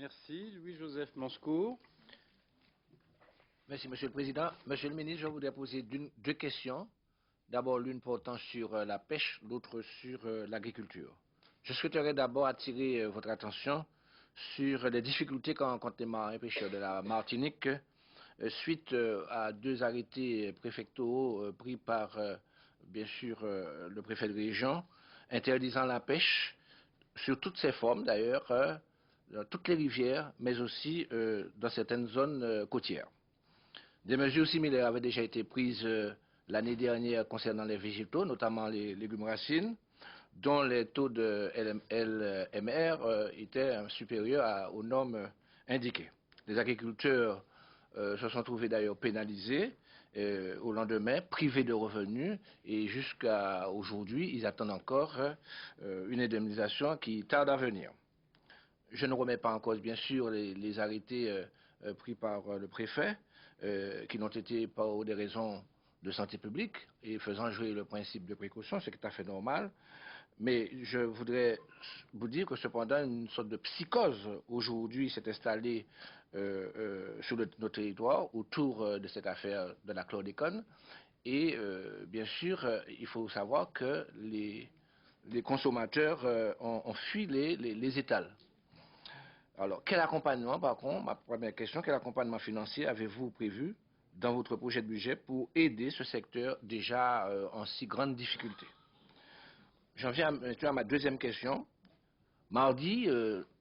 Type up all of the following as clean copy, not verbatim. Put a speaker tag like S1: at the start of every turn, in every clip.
S1: Merci. Louis-Joseph Monscourt.
S2: Merci, Monsieur le Président. Monsieur le ministre, je voudrais poser deux questions. D'abord, l'une portant sur la pêche, l'autre sur l'agriculture. Je souhaiterais d'abord attirer votre attention sur les difficultés qu'ont rencontrées les marins pêcheurs de la Martinique suite à deux arrêtés préfectoraux pris par, bien sûr, le préfet de région, interdisant la pêche sur toutes ses formes d'ailleurs, dans toutes les rivières, mais aussi dans certaines zones côtières. Des mesures similaires avaient déjà été prises l'année dernière concernant les végétaux, notamment les légumes racines, dont les taux de LMR étaient supérieurs aux normes indiquées. Les agriculteurs se sont trouvés d'ailleurs pénalisés au lendemain, privés de revenus, et jusqu'à aujourd'hui, ils attendent encore une indemnisation qui tarde à venir. Je ne remets pas en cause, bien sûr, les arrêtés pris par le préfet, qui n'ont été pas pour des raisons de santé publique et faisant jouer le principe de précaution, c'est tout à fait normal. Mais je voudrais vous dire que cependant, une sorte de psychose aujourd'hui s'est installée sur nos territoires autour de cette affaire de la chlordécone. Et bien sûr, il faut savoir que les consommateurs ont fui les étals. Alors, quel accompagnement, par contre, ma première question, quel accompagnement financier avez-vous prévu dans votre projet de budget pour aider ce secteur déjà en si grande difficulté? J'en viens maintenant à ma deuxième question. Mardi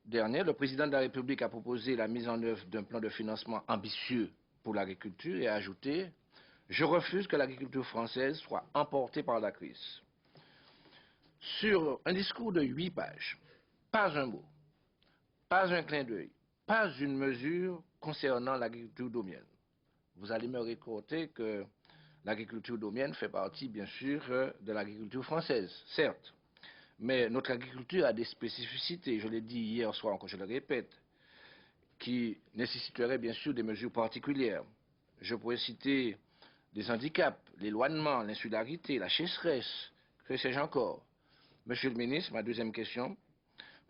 S2: dernier, le président de la République a proposé la mise en œuvre d'un plan de financement ambitieux pour l'agriculture et a ajouté « Je refuse que l'agriculture française soit emportée par la crise ». Sur un discours de 8 pages, pas un mot, pas un clin d'œil, pas une mesure concernant l'agriculture domienne. Vous allez me raconter que l'agriculture domienne fait partie, bien sûr, de l'agriculture française, certes. Mais notre agriculture a des spécificités, je l'ai dit hier soir, encore je le répète, qui nécessiteraient bien sûr des mesures particulières. Je pourrais citer des handicaps, l'éloignement, l'insularité, la sécheresse, que sais-je encore. Monsieur le ministre, ma deuxième question,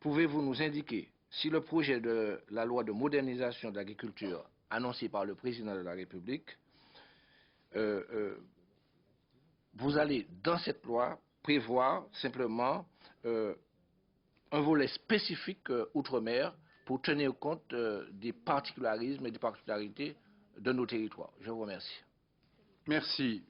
S2: pouvez-vous nous indiquer si le projet de la loi de modernisation de l'agriculture annoncé par le président de la République, vous allez dans cette loi prévoir simplement un volet spécifique outre-mer pour tenir compte des particularismes et des particularités de nos territoires. Je vous remercie.
S1: Merci.